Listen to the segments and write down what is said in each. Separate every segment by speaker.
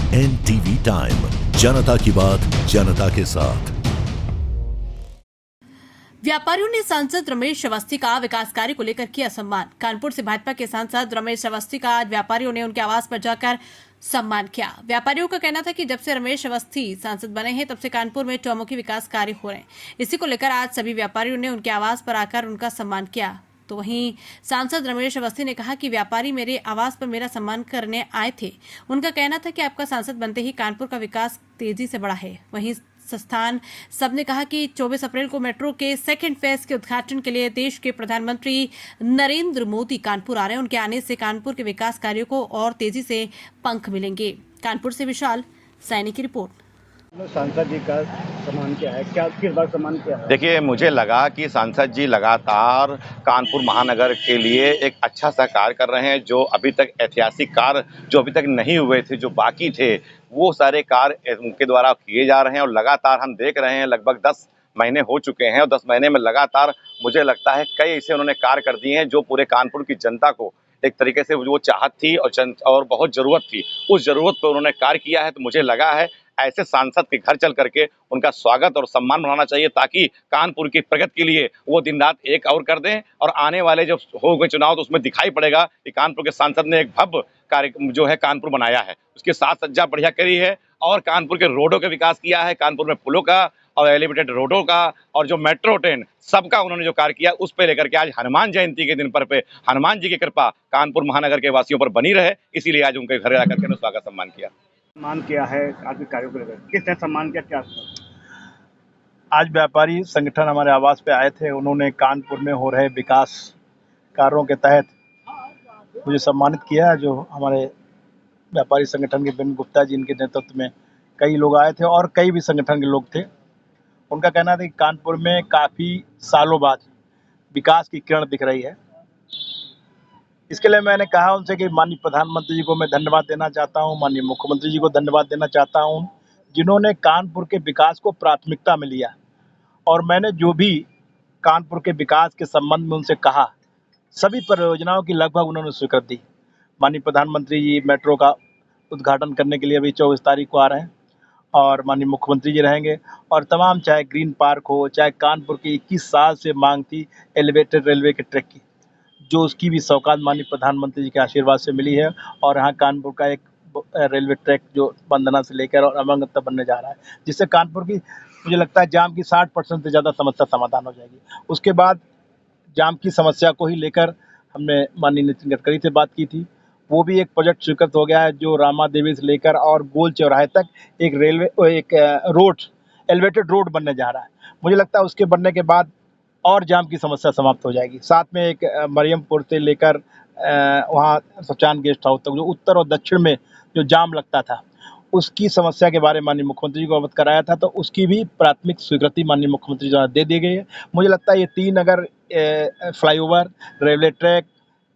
Speaker 1: NTV time, जनता की बात जनता के साथ।
Speaker 2: व्यापारियों ने सांसद रमेश अवस्थी का विकास कार्य को लेकर किया सम्मान। कानपुर से भाजपा के सांसद रमेश अवस्थी का आज व्यापारियों ने उनके आवास पर जाकर सम्मान किया। व्यापारियों का कहना था कि जब से रमेश अवस्थी सांसद बने हैं तब से कानपुर में चौमुखी विकास कार्य हो रहे हैं। इसी को लेकर आज सभी व्यापारियों ने उनके आवास पर आकर उनका सम्मान किया। तो वहीं सांसद रमेश अवस्थी ने कहा कि व्यापारी मेरे आवास पर मेरा सम्मान करने आए थे। उनका कहना था कि आपका सांसद बनते ही कानपुर का विकास तेजी से बढ़ा है। वहीं संस्थान सबने कहा कि 24 अप्रैल को मेट्रो के सेकंड फेज के उद्घाटन के लिए देश के प्रधानमंत्री नरेंद्र मोदी कानपुर आ रहे हैं। उनके आने से कानपुर के विकास कार्यों को और तेजी से पंख मिलेंगे। कानपुर से विशाल सैनी की रिपोर्ट।
Speaker 3: सांसद जी का सम्मान किया है, क्या किस बार सम्मान किया है?
Speaker 4: देखिए, मुझे लगा कि सांसद जी लगातार कानपुर महानगर के लिए एक अच्छा सा कार्य कर रहे हैं। जो अभी तक ऐतिहासिक कार्य जो अभी तक नहीं हुए थे, जो बाकी थे, वो सारे कार्य उनके द्वारा किए जा रहे हैं और लगातार हम देख रहे हैं। लगभग 10 महीने हो चुके हैं और 10 महीने में लगातार मुझे लगता है कई ऐसे उन्होंने कार्य कर दिए हैं जो पूरे कानपुर की जनता को एक तरीके से वो चाहत थी और बहुत ज़रूरत थी। उस ज़रूरत पर उन्होंने कार्य किया है। तो मुझे लगा है ऐसे सांसद के घर चल करके उनका स्वागत और सम्मान बनाना चाहिए, ताकि कानपुर की प्रगति के लिए वो दिन रात एक और कर दें। और आने वाले जब हो गए चुनाव तो उसमें दिखाई पड़ेगा कि कानपुर के सांसद ने एक भव्य कार्य जो है कानपुर बनाया है, उसके साथ सज्जा बढ़िया करी है और कानपुर के रोडों का विकास किया है, कानपुर में पुलों का और एलिवेटेड रोडों का और जो मेट्रो ट्रेन सबका उन्होंने जो कार्य किया, उस पे लेकर के आज हनुमान जयंती के दिन पर पे हनुमान जी की कृपा कानपुर महानगर के वासियों पर बनी रहे, इसीलिए आज उनके घर जाकर के स्वागत सम्मान किया।
Speaker 3: सम्मान किया है आपके कार्यों को लेकर, किसने सम्मान किया, क्या?
Speaker 5: आज व्यापारी संगठन हमारे आवास पे आए थे। उन्होंने कानपुर में हो रहे विकास कार्यों के तहत मुझे सम्मानित किया। जो हमारे व्यापारी संगठन के बिन गुप्ता जी, इनके नेतृत्व में कई लोग आए थे और कई भी संगठन के लोग थे। उनका कहना था कि कानपुर में काफ़ी सालों बाद विकास की किरण दिख रही है। इसके लिए मैंने कहा उनसे कि माननीय प्रधानमंत्री जी को मैं धन्यवाद देना चाहता हूं, माननीय मुख्यमंत्री जी को धन्यवाद देना चाहता हूं, जिन्होंने कानपुर के विकास को प्राथमिकता में लिया। और मैंने जो भी कानपुर के विकास के संबंध में उनसे कहा, सभी परियोजनाओं की लगभग उन्होंने स्वीकृति दी। माननीय प्रधानमंत्री जी मेट्रो का उद्घाटन करने के लिए अभी 24 तारीख को आ रहे हैं और माननीय मुख्यमंत्री जी रहेंगे। और तमाम, चाहे ग्रीन पार्क हो, चाहे कानपुर की 21 साल से मांग थी एलिवेटेड रेलवे के ट्रैक की, जो उसकी भी सौगात माननीय प्रधानमंत्री जी के आशीर्वाद से मिली है। और यहाँ कानपुर का एक रेलवे ट्रैक जो बंदना से लेकर और अमरगंज तक बनने जा रहा है, जिससे कानपुर की मुझे लगता है जाम की 60% से ज़्यादा समस्या समाधान हो जाएगी। उसके बाद जाम की समस्या को ही लेकर हमने माननीय नितिन गडकरी से बात की थी। वो भी एक प्रोजेक्ट स्वीकृत हो गया है, जो रामा देवी से लेकर और गोल चौराहे तक एक रोड, एलिवेटेड रोड बनने जा रहा है। मुझे लगता है उसके बनने के बाद और जाम की समस्या समाप्त हो जाएगी। साथ में एक मरियमपुर से लेकर वहाँ सचान गेस्ट हाउस तक जो उत्तर और दक्षिण में जो जाम लगता था, उसकी समस्या के बारे में माननीय मुख्यमंत्री जी को अवगत कराया था। तो उसकी भी प्राथमिक स्वीकृति माननीय मुख्यमंत्री द्वारा दे दी गई है। मुझे लगता है ये 3 अगर फ्लाईओवर, रेलवे ट्रैक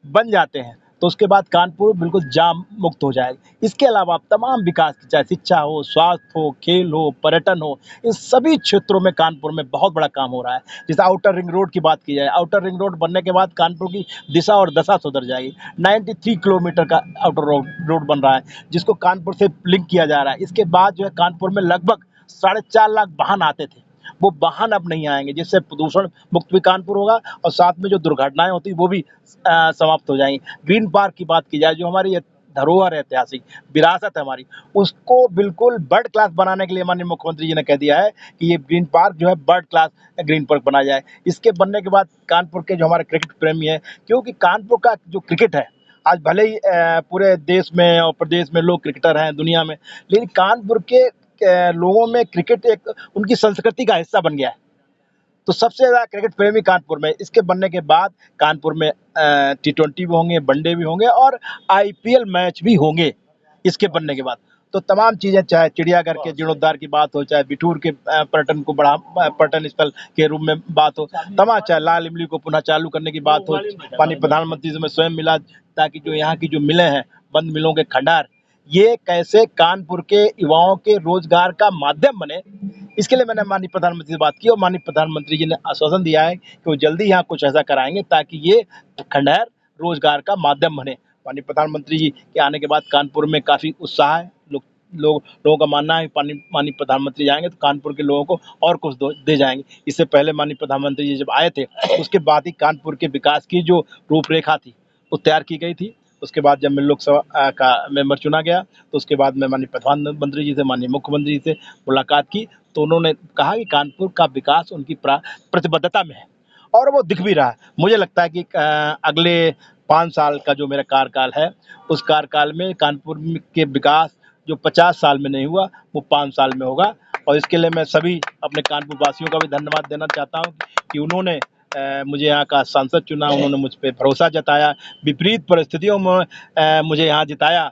Speaker 5: बन जाते हैं तो उसके बाद कानपुर बिल्कुल जाम मुक्त हो जाएगा। इसके अलावा तमाम विकास, चाहे शिक्षा हो, स्वास्थ्य हो, खेल हो, पर्यटन हो, इन सभी क्षेत्रों में कानपुर में बहुत बड़ा काम हो रहा है। जैसे आउटर रिंग रोड की बात की जाए, आउटर रिंग रोड बनने के बाद कानपुर की दिशा और दशा सुधर जाएगी। 93 किलोमीटर का आउटर रोड बन रहा है, जिसको कानपुर से लिंक किया जा रहा है। इसके बाद जो है कानपुर में लगभग 4.5 लाख वाहन आते थे, वो वाहन अब नहीं आएंगे, जिससे प्रदूषण मुक्त भी कानपुर होगा और साथ में जो दुर्घटनाएं होती वो भी समाप्त हो जाएंगी। ग्रीन पार्क की बात की जाए, जो हमारी धरोहर है, ऐतिहासिक विरासत है हमारी, उसको बिल्कुल बर्ड क्लास बनाने के लिए माननीय मुख्यमंत्री जी ने कह दिया है कि ये ग्रीन पार्क जो है बर्ड क्लास ग्रीन पार्क बनाया जाए। इसके बनने के बाद कानपुर के जो हमारे क्रिकेट प्रेमी हैं, क्योंकि कानपुर का जो क्रिकेट है, आज भले ही पूरे देश में और प्रदेश में लोग क्रिकेटर हैं दुनिया में, लेकिन कानपुर के लोगों में क्रिकेट एक उनकी संस्कृति का हिस्सा बन गया है। तो सबसे ज़्यादा क्रिकेट प्रेमी कानपुर में। इसके बनने के बाद कानपुर में T20 भी होंगे, वनडे भी होंगे और IPL मैच भी होंगे इसके बनने के बाद। तो तमाम चीज़ें, चाहे चिड़ियाघर के जीर्णोद्धार की बात हो, चाहे बिठूर के पर्यटन को पर्यटन स्थल के रूप में बात हो, तमाम, चाहे लाल इमली को पुनः चालू करने की बात हो, माननीय प्रधानमंत्री से मैं स्वयं मिला ताकि जो यहाँ की जो मिलें हैं, बंद मिलों के खंडार, ये कैसे कानपुर के युवाओं के रोजगार का माध्यम बने, इसके लिए मैंने माननीय प्रधानमंत्री से बात की और माननीय प्रधानमंत्री जी ने आश्वासन दिया है कि वो जल्दी यहाँ कुछ ऐसा कराएंगे ताकि ये खंडहर रोजगार का माध्यम बने। माननीय प्रधानमंत्री जी के आने के बाद कानपुर में काफ़ी उत्साह है, लोग लोगों का मानना है माननीय प्रधानमंत्री जाएंगे तो कानपुर के लोगों को और कुछ दे जाएंगे। इससे पहले माननीय प्रधानमंत्री जी जब आए थे उसके बाद ही कानपुर के विकास की जो रूपरेखा थी वो तैयार की गई थी। उसके बाद जब मैं लोकसभा का मेंबर चुना गया तो उसके बाद मैं माननीय प्रधानमंत्री जी से, माननीय मुख्यमंत्री जी से मुलाकात की तो उन्होंने कहा कि कानपुर का विकास उनकी प्रतिबद्धता में है और वो दिख भी रहा है। मुझे लगता है कि अगले 5 साल का जो मेरा कार्यकाल है उस कार्यकाल में कानपुर के विकास जो 50 साल में नहीं हुआ वो 5 साल में होगा और इसके लिए मैं सभी अपने कानपुर वासियों का भी धन्यवाद देना चाहता हूँ कि उन्होंने मुझे यहाँ का सांसद चुना, उन्होंने मुझ पर भरोसा जताया, विपरीत परिस्थितियों में मुझे यहाँ जिताया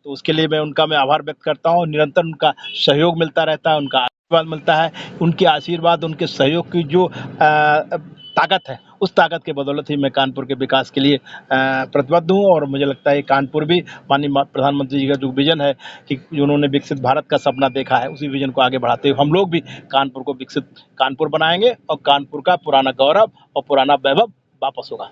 Speaker 5: तो उसके लिए मैं आभार व्यक्त करता हूँ। निरंतर उनका सहयोग मिलता रहता है, उनका आशीर्वाद मिलता है, उनके आशीर्वाद उनके सहयोग की जो ताकत है उस ताकत के बदौलत ही मैं कानपुर के विकास के लिए प्रतिबद्ध हूँ और मुझे लगता है कानपुर भी माननीय प्रधानमंत्री जी का जो विजन है कि उन्होंने विकसित भारत का सपना देखा है उसी विजन को आगे बढ़ाते हुए हम लोग भी कानपुर को विकसित कानपुर बनाएंगे और कानपुर का पुराना गौरव और पुराना वैभव वापस होगा।